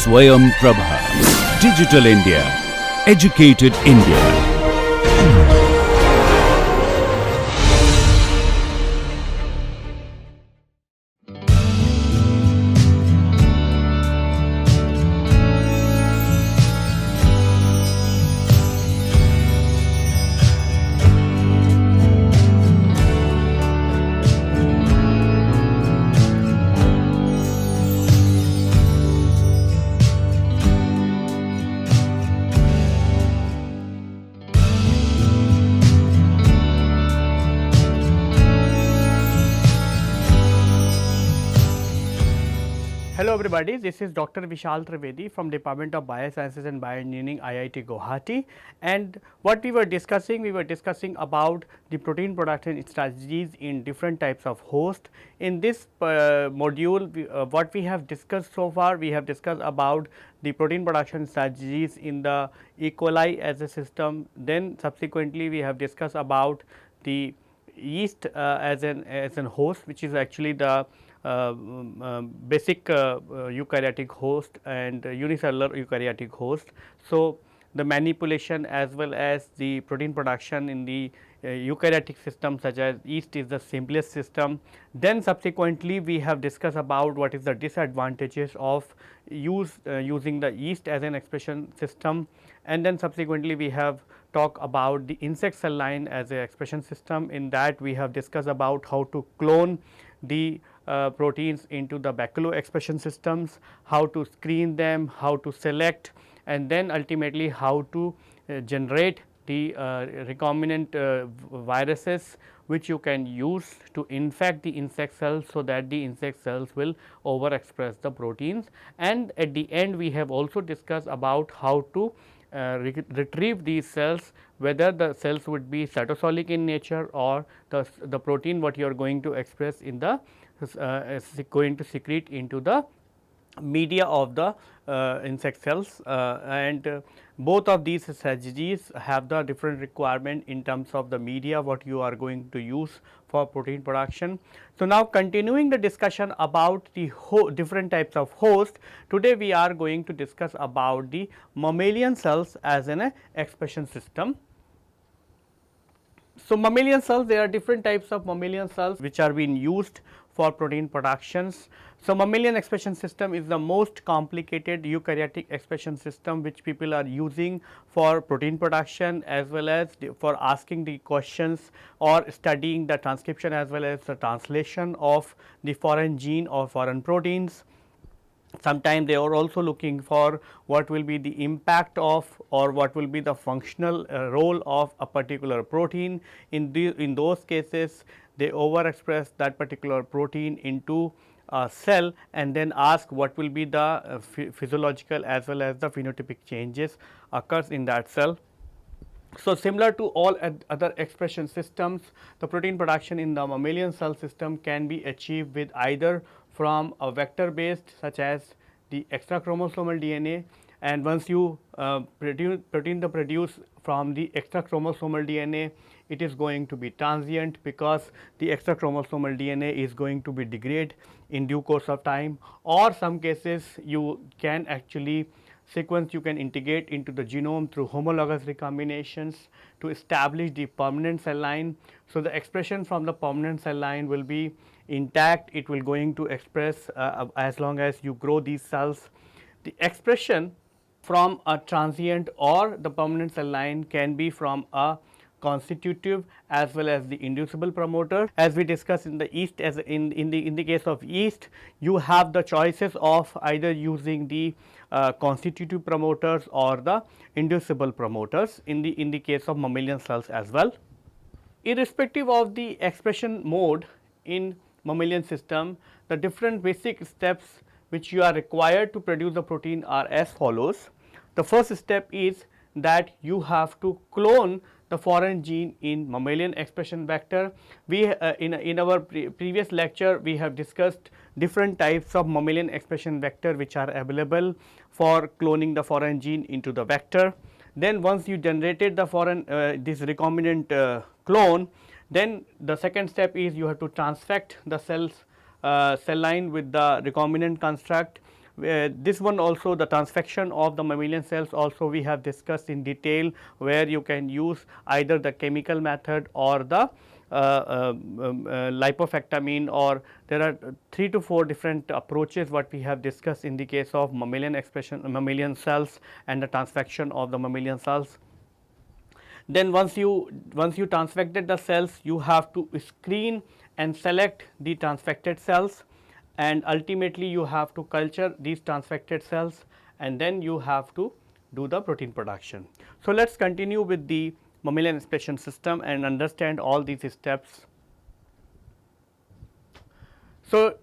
Swayam Prabha. Digital India. Educated India. Hello everybody, this is Dr. Vishal Trivedi from Department of Biosciences and Bioengineering, IIT Guwahati, and what we were discussing about the protein production strategies in different types of host. In this module, what we have discussed so far, we have discussed about the protein production strategies in the E. coli as a system. Then subsequently we have discussed about the yeast as an host, which is actually the basic eukaryotic host and unicellular eukaryotic host. So, the manipulation as well as the protein production in the eukaryotic system such as yeast is the simplest system. Then subsequently we have discussed about what is the disadvantages of using the yeast as an expression system, and then subsequently we have talked about the insect cell line as a expression system. In that we have discussed about how to clone the proteins into the baculo expression systems, how to screen them, how to select, and then ultimately how to generate the recombinant viruses which you can use to infect the insect cells, so that the insect cells will overexpress the proteins. And at the end we have also discussed about how to retrieve these cells, whether the cells would be cytosolic in nature or the protein what you are going to express in the going to secrete into the media of the insect cells, and both of these strategies have the different requirement in terms of the media what you are going to use for protein production. So, now continuing the discussion about the different types of host, today we are going to discuss about the mammalian cells as an expression system. So, mammalian cells, there are different types of mammalian cells which are being used for protein productions. So, mammalian expression system is the most complicated eukaryotic expression system which people are using for protein production, as well as for asking the questions or studying the transcription as well as the translation of the foreign gene or foreign proteins. Sometimes they are also looking for what will be the impact of or what will be the functional role of a particular protein. In those cases, they overexpress that particular protein into a cell and then ask what will be the physiological as well as the phenotypic changes occurs in that cell. So, similar to all other expression systems, the protein production in the mammalian cell system can be achieved with either from a vector based such as the extra chromosomal DNA, and once you produce from the extra chromosomal DNA, it is going to be transient because the extra chromosomal DNA is going to be degraded in due course of time, or some cases you can actually sequence, you can integrate into the genome through homologous recombinations to establish the permanent cell line. So, the expression from the permanent cell line will be intact, it will going to express as long as you grow these cells. The expression from a transient or the permanent cell line can be from a constitutive as well as the inducible promoter. As we discussed in the yeast, as in the case of yeast, you have the choices of either using the constitutive promoters or the inducible promoters in the case of mammalian cells as well. Irrespective of the expression mode in mammalian system, the different basic steps which you are required to produce the protein are as follows. The first step is that you have to clone the foreign gene in mammalian expression vector. We in our previous lecture we have discussed different types of mammalian expression vector which are available for cloning the foreign gene into the vector. Then once you generated the foreign this recombinant clone, then the second step is you have to transfect the cell line with the recombinant construct. This one also, the transfection of the mammalian cells also we have discussed in detail, where you can use either the chemical method or the lipofectamine, or there are 3 to 4 different approaches what we have discussed in the case of mammalian cells and the transfection of the mammalian cells. Then once you transfected the cells, you have to screen and select the transfected cells, and ultimately you have to culture these transfected cells, and then you have to do the protein production. So, let us continue with the mammalian expression system and understand all these steps. So,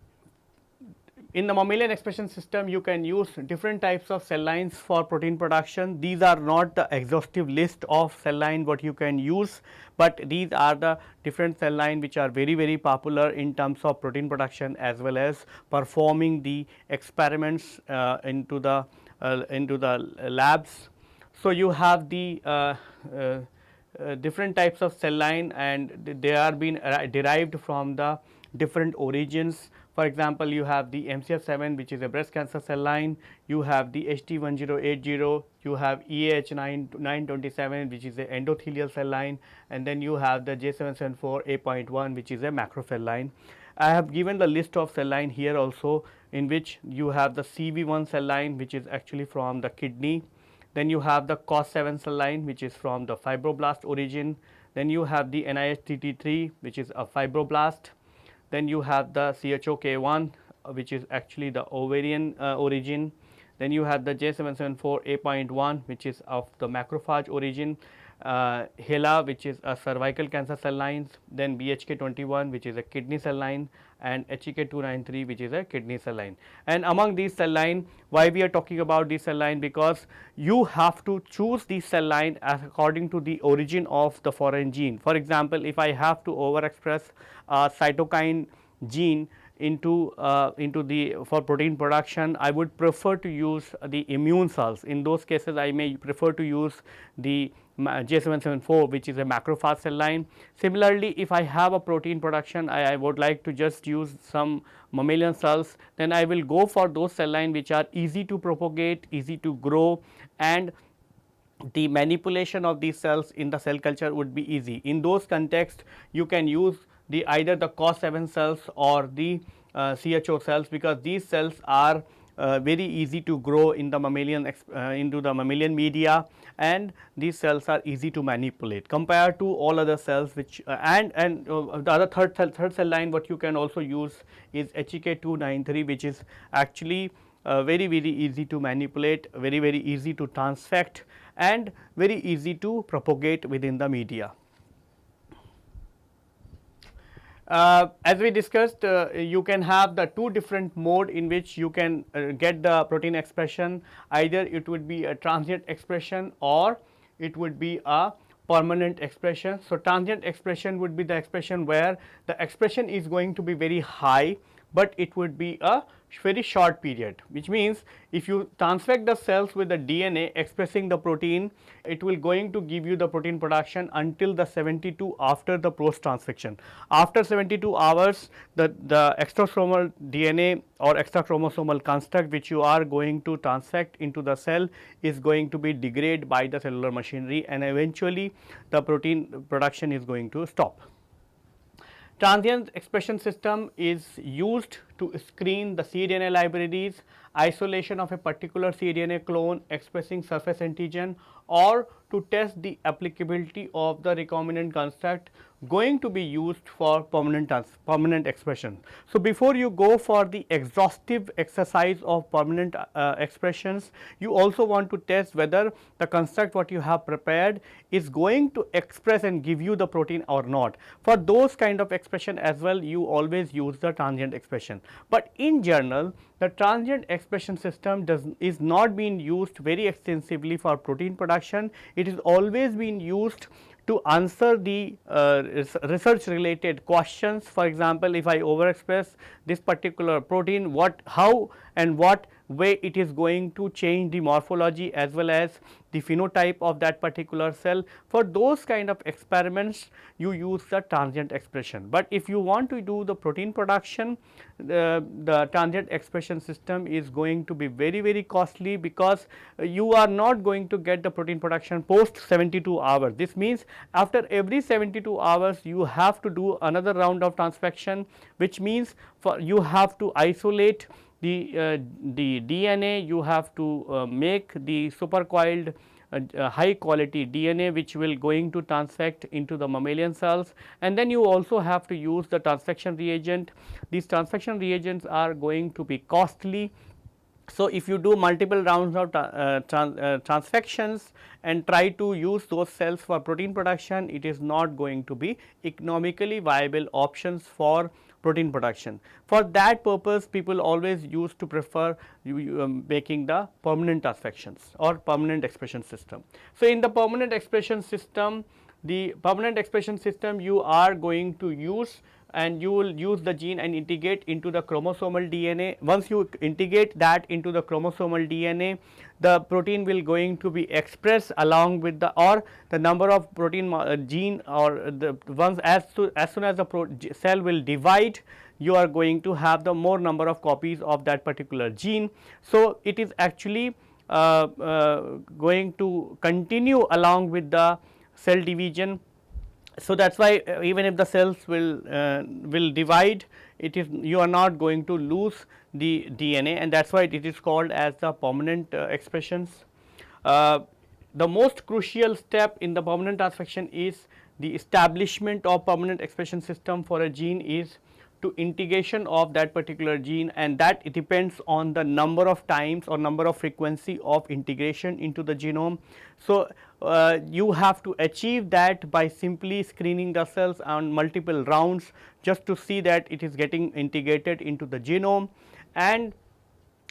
in the mammalian expression system, you can use different types of cell lines for protein production. These are not the exhaustive list of cell line what you can use, but these are the different cell line which are very popular in terms of protein production as well as performing the experiments into the labs. So, you have the different types of cell line, and they are being derived from the different origins. For example, you have the MCF7 which is a breast cancer cell line, you have the HT1080, you have EH927 which is a endothelial cell line, and then you have the J774A.1 which is a macrophage line. I have given the list of cell line here also, in which you have the CV1 cell line which is actually from the kidney. Then you have the COS7 cell line which is from the fibroblast origin. Then you have the NIHTT3 which is a fibroblast. Then you have the CHOK1 which is actually the ovarian origin. Then you have the J774A.1 which is of the macrophage origin, HeLa which is a cervical cancer cell lines, then BHK21 which is a kidney cell line, and HEK293 which is a kidney cell line. And among these cell line, why we are talking about this cell line, because you have to choose the cell line according to the origin of the foreign gene. For example, if I have to overexpress cytokine gene into the for protein production, I would prefer to use the immune cells. In those cases, I may prefer to use the J774 which is a macrophage cell line. Similarly, if I have a protein production, I would like to just use some mammalian cells, then I will go for those cell line which are easy to propagate, easy to grow, and the manipulation of these cells in the cell culture would be easy. In those contexts, you can use the either the COS7 cells or the CHO cells, because these cells are very easy to grow in the mammalian into the mammalian media, and these cells are easy to manipulate compared to all other cells which the other third cell line what you can also use is HEK293 which is actually very easy to manipulate, very easy to transfect, and very easy to propagate within the media. As we discussed, you can have the 2 different mode in which you can get the protein expression. Either it would be a transient expression or it would be a permanent expression. So, transient expression would be the expression where the expression is going to be very high, but it would be a very short period, which means if you transfect the cells with the DNA expressing the protein, it will going to give you the protein production until the 72 after the post transfection. After 72 hours, the extrasomal DNA or extrachromosomal construct which you are going to transfect into the cell is going to be degraded by the cellular machinery, and eventually the protein production is going to stop. Transient expression system is used to screen the cDNA libraries, isolation of a particular cDNA clone expressing surface antigen, or to test the applicability of the recombinant construct going to be used for permanent expression. So, before you go for the exhaustive exercise of permanent expressions, you also want to test whether the construct what you have prepared is going to express and give you the protein or not. For those kind of expression as well, you always use the transient expression, but in general the transient expression system is not being used very extensively for protein production. It is always being used to answer the research related questions. For example, if I overexpress this particular protein, how and what way it is going to change the morphology as well as the phenotype of that particular cell. For those kind of experiments you use the transient expression, but if you want to do the protein production, the transient expression system is going to be very costly, because you are not going to get the protein production post 72 hours. This means after every 72 hours you have to do another round of transfection, which means you have to isolate the DNA, you have to make the supercoiled high quality DNA which will going to transfect into the mammalian cells, and then you also have to use the transfection reagent. These transfection reagents are going to be costly. So, if you do multiple rounds of transfections and try to use those cells for protein production, it is not going to be economically viable options for protein production. For that purpose, people always used to prefer making the permanent transfections or permanent expression system. So, in the permanent expression system, you are going to use, and you will use the gene and integrate into the chromosomal DNA. Once you integrate that into the chromosomal DNA, the protein will going to be expressed along with the, or the number of protein gene, or the once as soon as the cell will divide, you are going to have the more number of copies of that particular gene. So, it is actually going to continue along with the cell division. So, that is why even if the cells will divide, it is, you are not going to lose the DNA, and that is why it is called as the permanent expressions. The most crucial step in the permanent transfection is the establishment of permanent expression system for a gene is to integration of that particular gene, and that it depends on the number of times or number of frequency of integration into the genome. So, you have to achieve that by simply screening the cells on multiple rounds just to see that it is getting integrated into the genome, and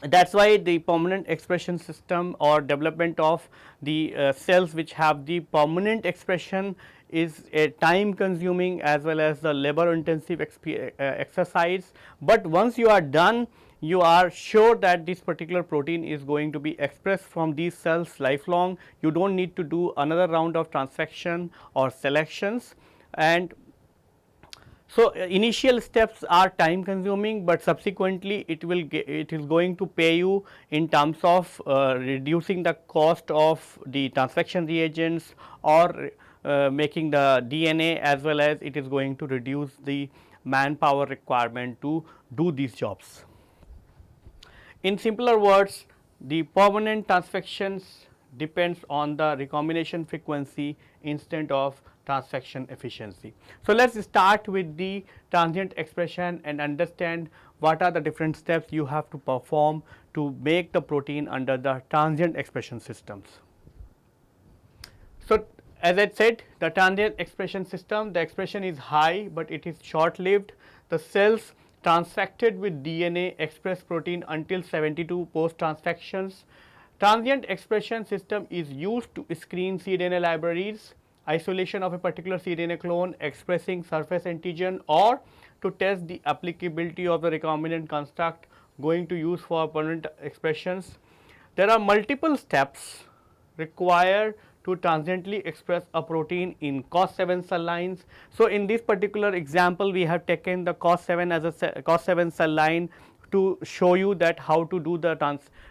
that is why the permanent expression system or development of the cells which have the permanent expression is a time consuming as well as the labor intensive exercise, but once you are done, you are sure that this particular protein is going to be expressed from these cells lifelong. You do not need to do another round of transfection or selections. And so, initial steps are time consuming, but subsequently it is going to pay you in terms of reducing the cost of the transfection reagents or making the DNA, as well as it is going to reduce the manpower requirement to do these jobs. In simpler words, the permanent transfections depends on the recombination frequency instead of transfection efficiency. So, let us start with the transient expression and understand what are the different steps you have to perform to make the protein under the transient expression systems. So, as I said, the transient expression system, the expression is high, but it is short lived. The cells transfected with DNA express protein until 72 post transfections. Transient expression system is used to screen cDNA libraries, isolation of a particular cDNA clone expressing surface antigen, or to test the applicability of the recombinant construct going to use for permanent expressions. There are multiple steps required to transiently express a protein in COS7 cell lines. So, in this particular example, we have taken the COS7 as a COS7 cell line to show you that how to do the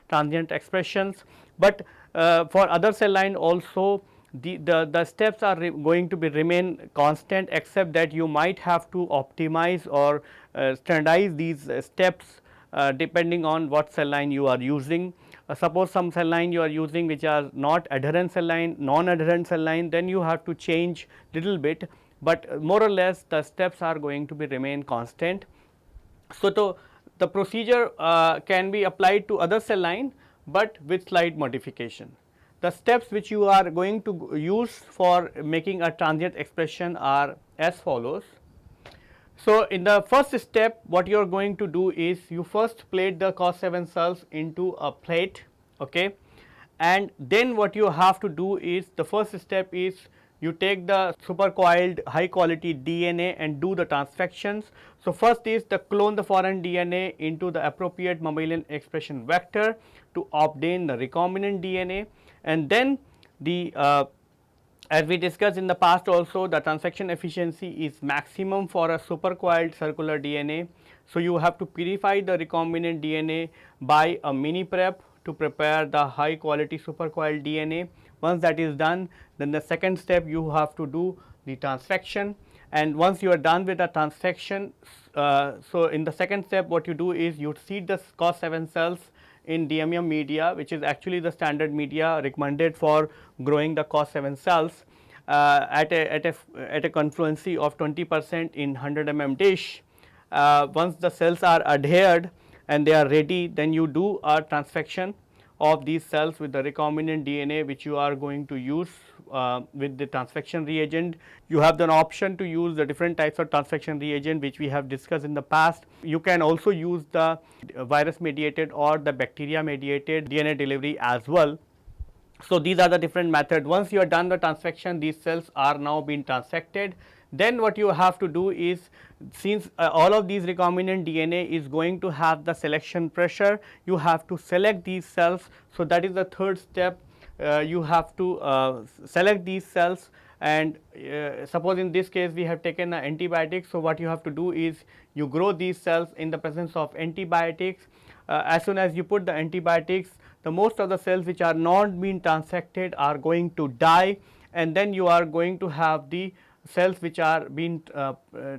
transient expressions, but for other cell line also the steps are going to be remain constant, except that you might have to optimize or standardize these steps depending on what cell line you are using. Suppose some cell line you are using which are not adherent cell line, non-adherent cell line, then you have to change little bit, but more or less the steps are going to be remain constant. So, the procedure can be applied to other cell line, but with slight modification. The steps which you are going to use for making a transient expression are as follows. So, in the first step, what you are going to do is you first plate the COS7 cells into a plate, okay, and then what you have to do is the first step is you take the supercoiled high quality DNA and do the transfections. So, first is to clone the foreign DNA into the appropriate mammalian expression vector to obtain the recombinant DNA, and then the as we discussed in the past also, the transfection efficiency is maximum for a supercoiled circular DNA. So, you have to purify the recombinant DNA by a mini prep to prepare the high quality supercoiled DNA. Once that is done, then the second step you have to do the transfection, and once you are done with the transfection, so in the second step what you do is you seed the COS7 cells in DMM media, which is actually the standard media recommended for growing the COS7 cells at a confluency of 20% in 100 mm dish. Once the cells are adhered and they are ready, then you do a transfection of these cells with the recombinant DNA which you are going to use with the transfection reagent. You have the option to use the different types of transfection reagent which we have discussed in the past. You can also use the virus mediated or the bacteria mediated DNA delivery as well. So, these are the different methods. Once you are done the transfection, these cells are now being transfected. Then what you have to do is, since all of these recombinant DNA is going to have the selection pressure, you have to select these cells. So, that is the third step. You have to select these cells, and suppose in this case we have taken an antibiotic. So, what you have to do is you grow these cells in the presence of antibiotics. As soon as you put the antibiotics, the most of the cells which are not being transfected are going to die, and then you are going to have the cells which are being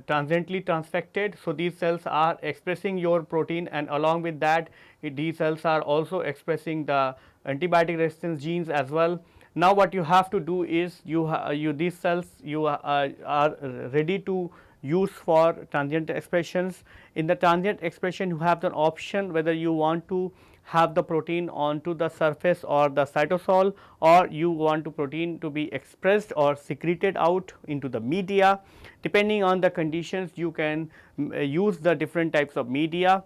transiently transfected. So, these cells are expressing your protein, and along with that these cells are also expressing the antibiotic resistance genes as well. Now, what you have to do is these cells you are ready to use for transient expressions. In the transient expression, you have the option whether you want to have the protein onto the surface or the cytosol, or you want to protein to be expressed or secreted out into the media. Depending on the conditions, you can use the different types of media.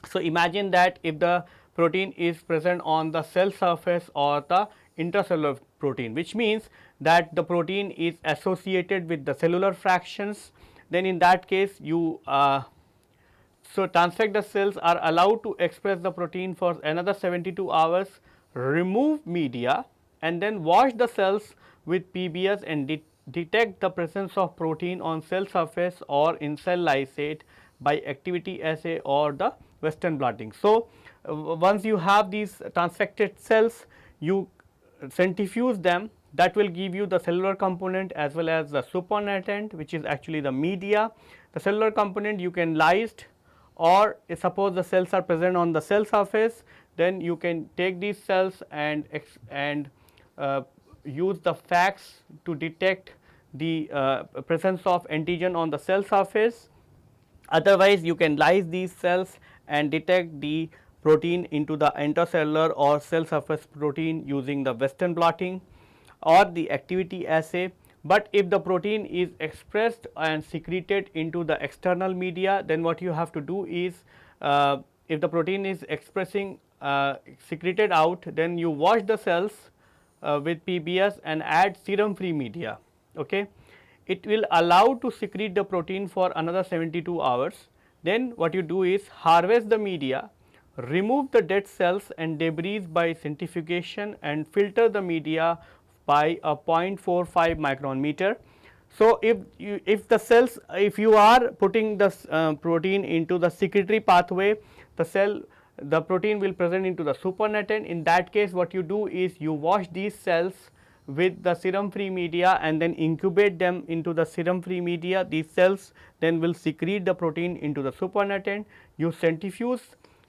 So, imagine that if the protein is present on the cell surface or the intracellular protein, which means that the protein is associated with the cellular fractions, then in that case you so transfect cells are allowed to express the protein for another 72 hours, remove media, and then wash the cells with PBS and detect the presence of protein on cell surface or in cell lysate by activity assay or the Western blotting. So, once you have these transfected cells, you centrifuge them. That will give you the cellular component as well as the supernatant, which is actually the media. The cellular component you can lyse, or suppose the cells are present on the cell surface, then you can take these cells and use the FACS to detect the presence of antigen on the cell surface. Otherwise, you can lyse these cells and detect the protein into the intracellular or cell surface protein using the Western blotting or the activity assay. But if the protein is expressed and secreted into the external media, then what you have to do is if the protein is expressing secreted out, then you wash the cells with PBS and add serum free media. Okay. It will allow to secrete the protein for another 72 hours. Then what you do is harvest the media, remove the dead cells and debris by centrifugation and filter the media by a 0.45 micron meter. So, if the cells, if you are putting the protein into the secretory pathway, the protein will present into the supernatant. In that case, what you do is you wash these cells with the serum free media and then incubate them into the serum free media. These cells then will secrete the protein into the supernatant. You centrifuge,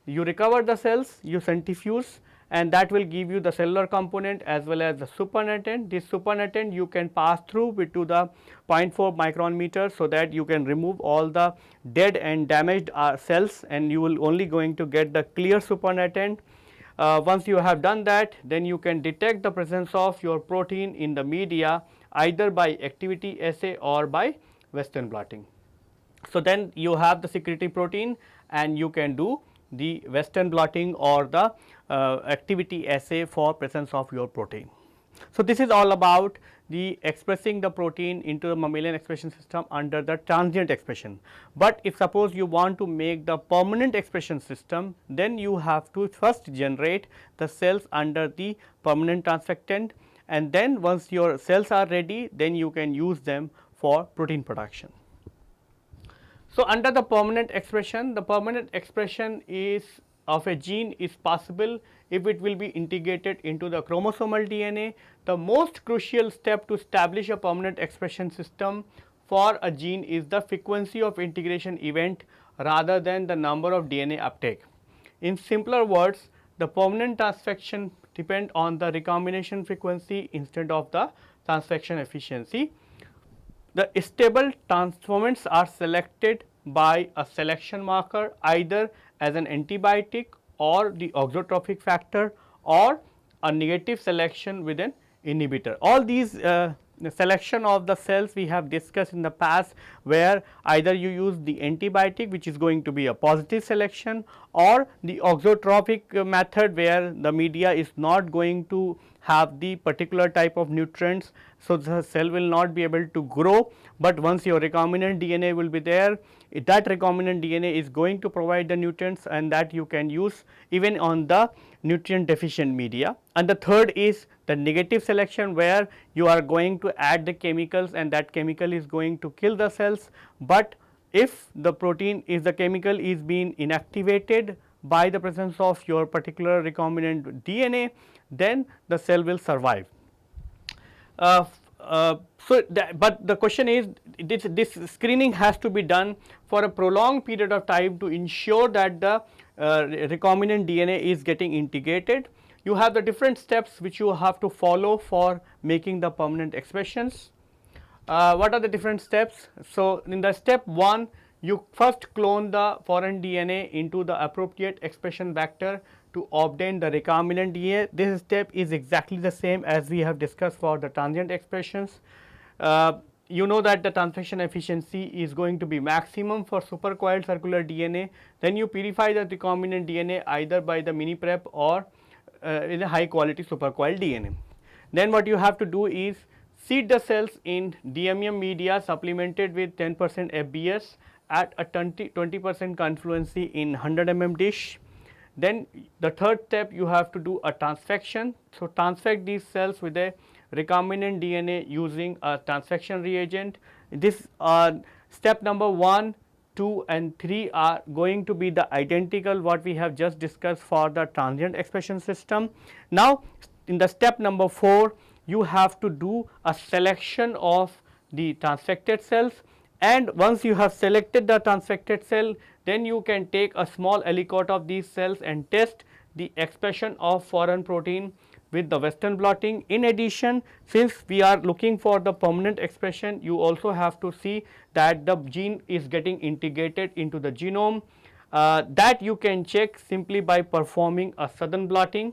you recover the cells, you centrifuge, and that will give you the cellular component as well as the supernatant. This supernatant you can pass through to the 0.4 micron meter, so that you can remove all the dead and damaged cells, and you will only going to get the clear supernatant. Once you have done that, then you can detect the presence of your protein in the media either by activity assay or by Western blotting. So, then you have the secretory protein and you can do the Western blotting or the activity assay for presence of your protein. So, this is all about the expressing the protein into the mammalian expression system under the transient expression. But if suppose you want to make the permanent expression system, then you have to first generate the cells under the permanent transfectant, and then once your cells are ready, then you can use them for protein production. So, under the permanent expression, the permanent expression is of a gene is possible if it will be integrated into the chromosomal DNA. The most crucial step to establish a permanent expression system for a gene is the frequency of integration event rather than the number of DNA uptake. In simpler words, the permanent transfection depend on the recombination frequency instead of the transfection efficiency. The stable transformants are selected by a selection marker either as an antibiotic or the auxotrophic factor or a negative selection with an inhibitor. All these the selection of the cells we have discussed in the past, where either you use the antibiotic, which is going to be a positive selection, or the auxotrophic method where the media is not going to have the particular type of nutrients. So, the cell will not be able to grow, but once your recombinant DNA will be there, that recombinant DNA is going to provide the nutrients, and that you can use even on the nutrient deficient media. And the third is the negative selection, where you are going to add the chemicals and that chemical is going to kill the cells, but if the protein is the chemical is being inactivated by the presence of your particular recombinant DNA, then the cell will survive. But the question is, this screening has to be done for a prolonged period of time to ensure that the recombinant DNA is getting integrated. You have the different steps which you have to follow for making the permanent expressions. What are the different steps? So, in the step 1, you first clone the foreign DNA into the appropriate expression vector to obtain the recombinant DNA. This step is exactly the same as we have discussed for the transient expressions. You know that the transfection efficiency is going to be maximum for supercoiled circular DNA. Then you purify the recombinant DNA either by the mini prep or in a high quality supercoiled DNA. Then what you have to do is seed the cells in DMM media supplemented with 10% FBS at a 20% confluency in 100 mm dish. Then the third step, you have to do a transfection. So, transfect these cells with a recombinant DNA using a transfection reagent. This step number 1, 2 and 3 are going to be the identical what we have just discussed for the transient expression system. Now, in the step number 4, you have to do a selection of the transfected cells, and once you have selected the transfected cell, then you can take a small aliquot of these cells and test the expression of foreign protein with the Western blotting. In addition, since we are looking for the permanent expression, you also have to see that the gene is getting integrated into the genome. That you can check simply by performing a Southern blotting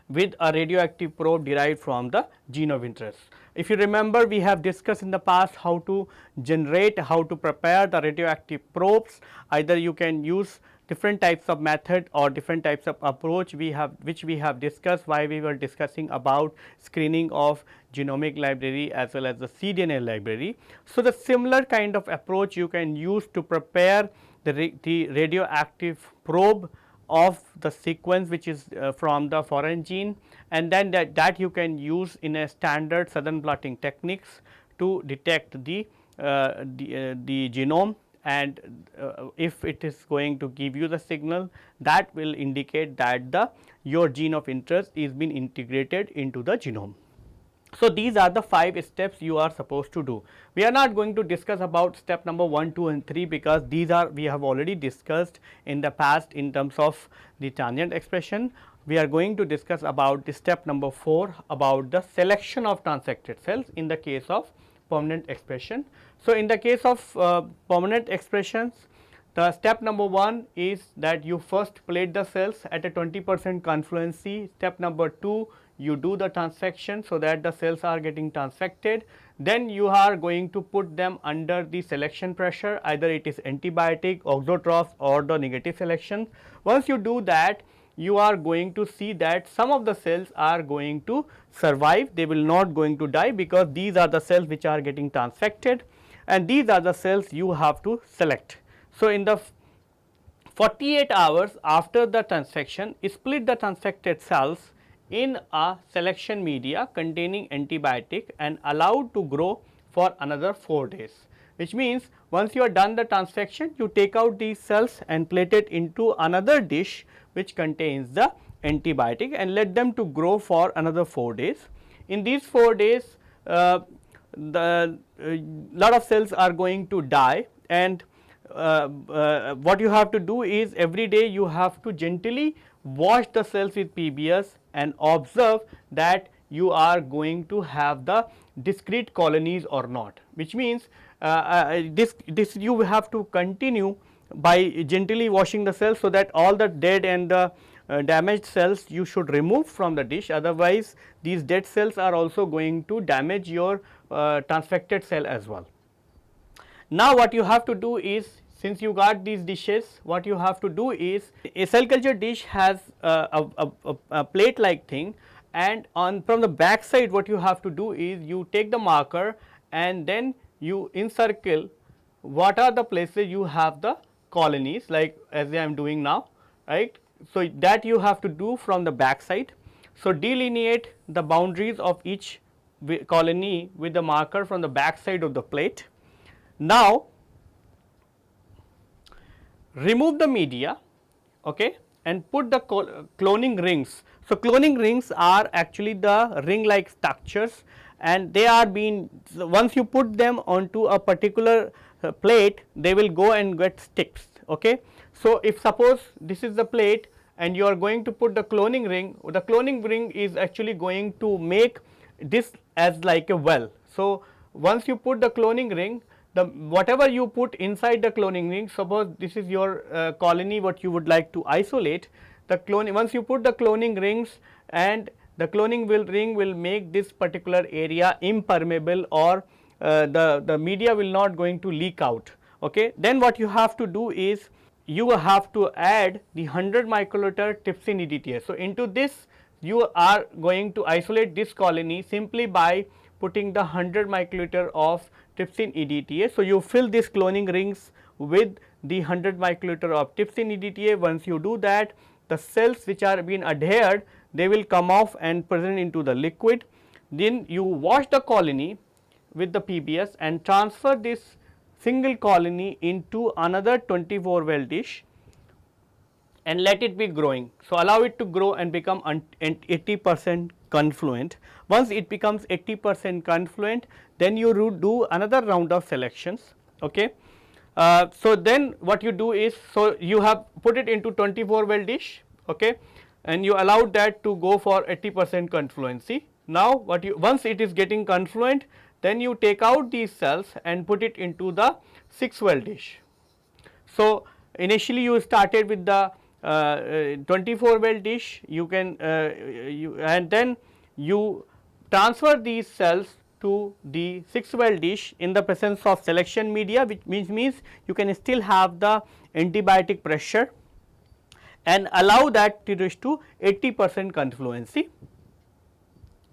with a radioactive probe derived from the gene of interest. If you remember, we have discussed in the past how to generate, how to prepare the radioactive probes. Either you can use different types of method or different types of approach which we have discussed while we were discussing about screening of genomic library as well as the cDNA library. So, the similar kind of approach you can use to prepare the radioactive probe of the sequence which is from the foreign gene, and then that you can use in a standard Southern blotting techniques to detect the genome, and if it is going to give you the signal, that will indicate that your gene of interest is being integrated into the genome. So, these are the 5 steps you are supposed to do. We are not going to discuss about step number 1, 2 and 3 because these are we have already discussed in the past in terms of the transient expression. We are going to discuss about the step number 4 about the selection of transfected cells in the case of permanent expression. So, in the case of permanent expressions, the step number 1 is that you first plate the cells at a 20% confluency. Step number 2, you do the transfection so that the cells are getting transfected. Then you are going to put them under the selection pressure, either it is antibiotic, auxotrophs or the negative selection. Once you do that, you are going to see that some of the cells are going to survive, they will not going to die, because these are the cells which are getting transfected, and these are the cells you have to select. So, in the 48 hours after the transfection, split the transfected cells in a selection media containing antibiotic and allowed to grow for another 4 days, which means once you are done the transfection, you take out these cells and plate it into another dish which contains the antibiotic and let them to grow for another 4 days. In these 4 days, the lot of cells are going to die, and what you have to do is every day you have to gently wash the cells with PBS and observe that you are going to have the discrete colonies or not, which means this you have to continue by gently washing the cells, so that all the dead and the damaged cells you should remove from the dish, otherwise these dead cells are also going to damage your transfected cell as well. Now, what you have to do is, since you got these dishes, what you have to do is, a cell culture dish has a plate like thing, and on from the back side what you have to do is you take the marker and then you encircle what are the places you have the colonies, like as I am doing now, right. So, that you have to do from the back side. So, delineate the boundaries of each colony with the marker from the back side of the plate. Now, remove the media, okay, and put the cloning rings. So, cloning rings are actually the ring like structures, and they are being, once you put them onto a particular plate, they will go and get sticks. Okay. So, if suppose this is the plate and you are going to put the cloning ring is actually going to make this as like a well. So, once you put the cloning ring, the whatever you put inside the cloning ring, suppose this is your colony what you would like to isolate, the cloning, once you put the cloning rings, and the cloning ring will make this particular area impermeable, or the media will not going to leak out. Okay. Then what you have to do is you have to add the 100 microliter trypsin EDTA. So, into this you are going to isolate this colony simply by putting the 100 microliter of trypsin EDTA. So, you fill these cloning rings with the 100 microliter of trypsin EDTA. Once you do that, the cells which are being adhered, they will come off and present into the liquid. Then you wash the colony with the PBS and transfer this single colony into another 24 well dish and let it be growing. So, allow it to grow and become 80% confluent. Once it becomes 80% confluent, then you do another round of selections. Okay. So, then what you do is, so you have put it into 24 well dish, okay, and you allowed that to go for 80% confluency. Now, what you, once it is getting confluent, then you take out these cells and put it into the 6 well dish. So, initially you started with the 24 well dish, you can and then you transfer these cells to the 6 well dish in the presence of selection media, which means you can still have the antibiotic pressure and allow that to reach to 80% confluency.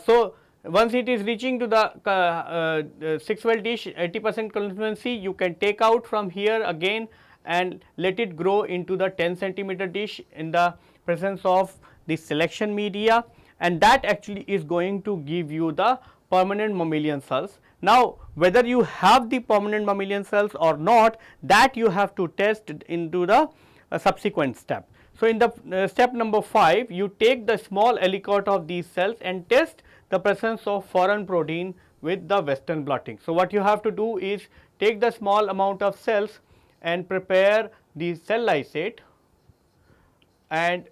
So, once it is reaching to the 6 well dish 80% confluency, you can take out from here again and let it grow into the 10 centimeter dish in the presence of the selection media, and that actually is going to give you the permanent mammalian cells. Now, whether you have the permanent mammalian cells or not, that you have to test into the subsequent step. So, in the step number 5, you take the small aliquot of these cells and test the presence of foreign protein with the Western blotting. So, what you have to do is take the small amount of cells and prepare the cell lysate, and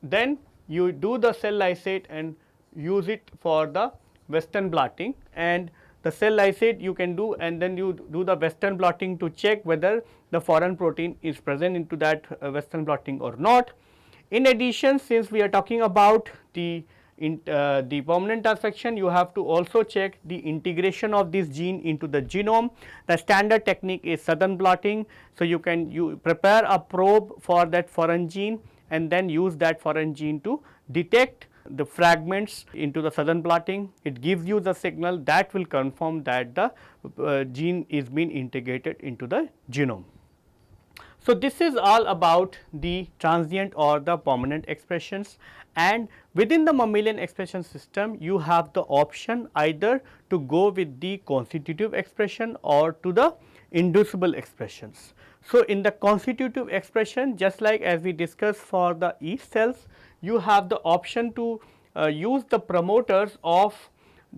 then you do the cell lysate and use it for the Western blotting, and the cell lysate you can do, and then you do the Western blotting to check whether the foreign protein is present into that Western blotting or not. In addition, since we are talking about the the permanent transfection, you have to also check the integration of this gene into the genome. The standard technique is Southern blotting. So, you prepare a probe for that foreign gene and then use that foreign gene to detect the fragments into the Southern blotting. It gives you the signal that will confirm that the gene is being integrated into the genome. So, this is all about the transient or the permanent expressions, and within the mammalian expression system you have the option either to go with the constitutive expression or to the inducible expressions. So, in the constitutive expression, just like as we discussed for the yeast cells, you have the option to use the promoters of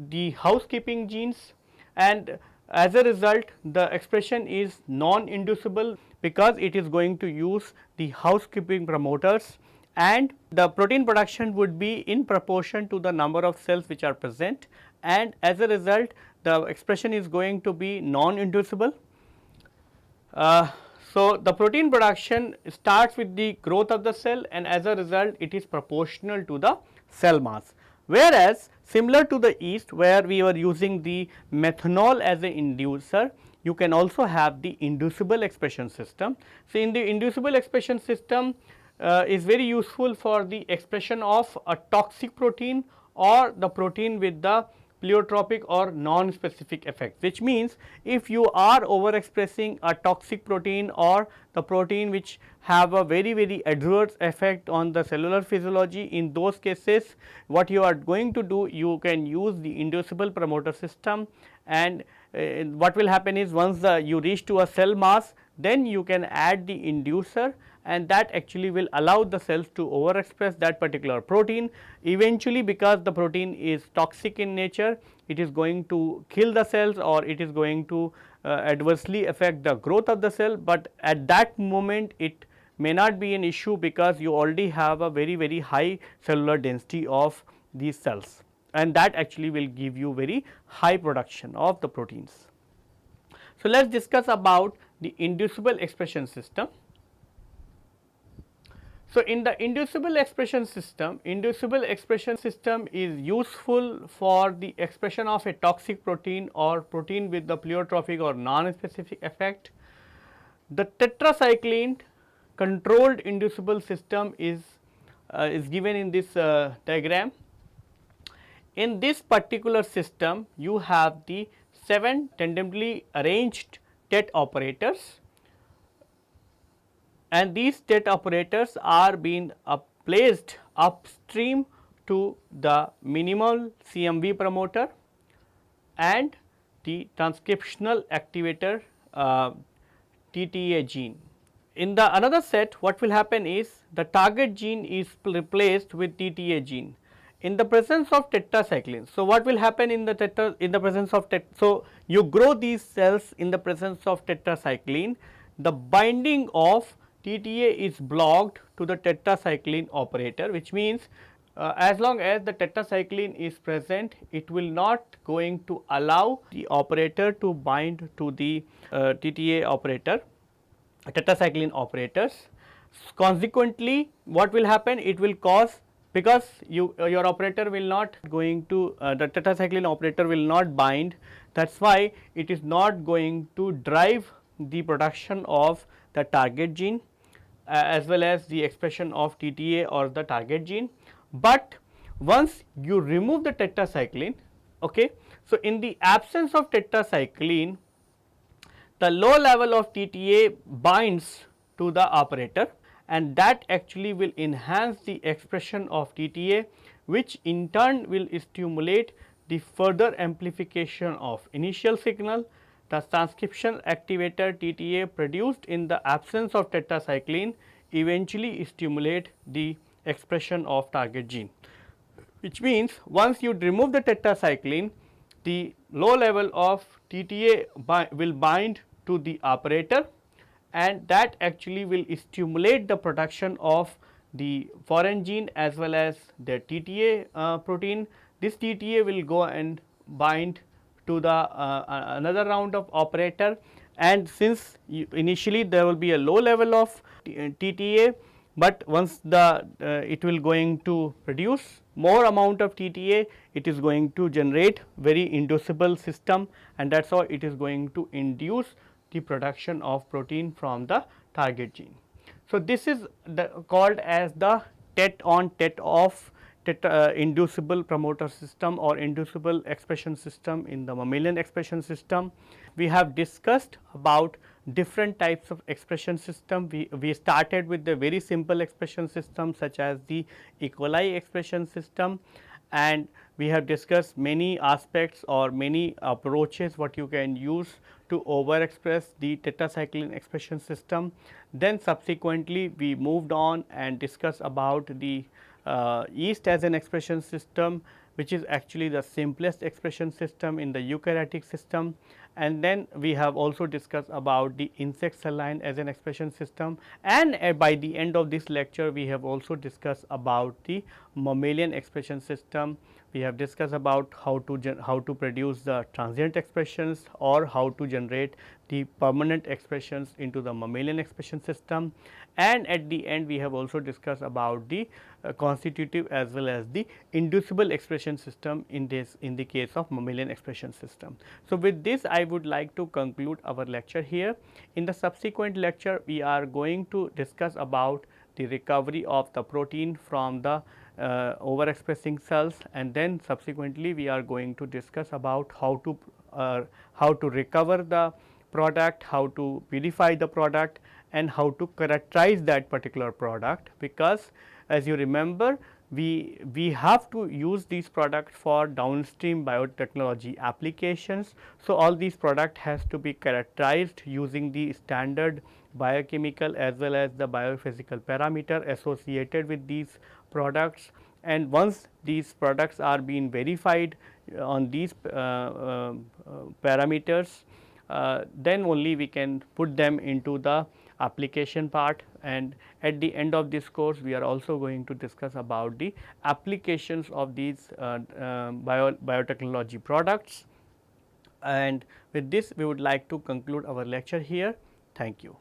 the housekeeping genes, and as a result the expression is non-inducible because it is going to use the housekeeping promoters, and the protein production would be in proportion to the number of cells which are present, and as a result the expression is going to be non-inducible. So, the protein production starts with the growth of the cell, and as a result it is proportional to the cell mass. Whereas, similar to the yeast where we were using the methanol as an inducer, you can also have the inducible expression system. So, in the inducible expression system is very useful for the expression of a toxic protein or the protein with the pleiotropic or non-specific effect, which means if you are overexpressing a toxic protein or the protein which have a very adverse effect on the cellular physiology, in those cases what you are going to do, you can use the inducible promoter system, and what will happen is once you reach to a cell mass, then you can add the inducer, and that actually will allow the cells to overexpress that particular protein. Eventually, because the protein is toxic in nature, it is going to kill the cells or it is going to adversely affect the growth of the cell, but at that moment it may not be an issue because you already have a very high cellular density of these cells, and that actually will give you very high production of the proteins. So, let us discuss about the inducible expression system. So, in the inducible expression system is useful for the expression of a toxic protein or protein with the pleiotropic or non-specific effect. The tetracycline controlled inducible system is given in this diagram. In this particular system, you have the 7 tandemly arranged TET operators, and these TET operators are being placed upstream to the minimal CMV promoter and the transcriptional activator TTA gene. In the another set, what will happen is the target gene is replaced with TTA gene in the presence of tetracycline. So, what will happen in the presence of so you grow these cells in the presence of tetracycline, the binding of TTA is blocked to the tetracycline operator, which means as long as the tetracycline is present, it will not going to allow the operator to bind to the TTA operator, tetracycline operators. Consequently, what will happen? It will cause, because your operator will not going to the tetracycline operator will not bind, that is why it is not going to drive the production of the target gene as well as the expression of TTA or the target gene. But once you remove the tetracycline, okay, so in the absence of tetracycline, the low level of TTA binds to the operator, and that actually will enhance the expression of TTA, which in turn will stimulate the further amplification of initial signal. The transcription activator TTA produced in the absence of tetracycline eventually stimulate the expression of target gene, which means once you remove the tetracycline, the low level of TTA will bind to the operator, and that actually will stimulate the production of the foreign gene as well as the TTA protein. This TTA will go and bind to the another round of operator, and since initially there will be a low level of TTA, but once the it will going to produce more amount of TTA, it is going to generate very inducible system, and that is how it is going to induce the production of protein from the target gene. So, this is called as the TET on TET off inducible promoter system or inducible expression system in the mammalian expression system. We have discussed about different types of expression system. We started with the very simple expression system such as the E. coli expression system, and we have discussed many aspects or many approaches what you can use to overexpress the tetracycline expression system. Then subsequently we moved on and discussed about the yeast as an expression system, which is actually the simplest expression system in the eukaryotic system. And then we have also discussed about the insect cell line as an expression system, and by the end of this lecture we have also discussed about the mammalian expression system. We have discussed about how to produce the transient expressions or how to generate the permanent expressions into the mammalian expression system, and at the end we have also discussed about the constitutive as well as the inducible expression system in the case of mammalian expression system. So, with this I would like to conclude our lecture here. In the subsequent lecture we are going to discuss about the recovery of the protein from the overexpressing cells, and then subsequently we are going to discuss about how to recover the product, how to purify the product, and how to characterize that particular product, because as you remember we have to use these products for downstream biotechnology applications. So, all these product has to be characterized using the standard biochemical as well as the biophysical parameter associated with these products, and once these products are being verified on these parameters, then only we can put them into the application part. And at the end of this course we are also going to discuss about the applications of these biotechnology products, and with this we would like to conclude our lecture here. Thank you.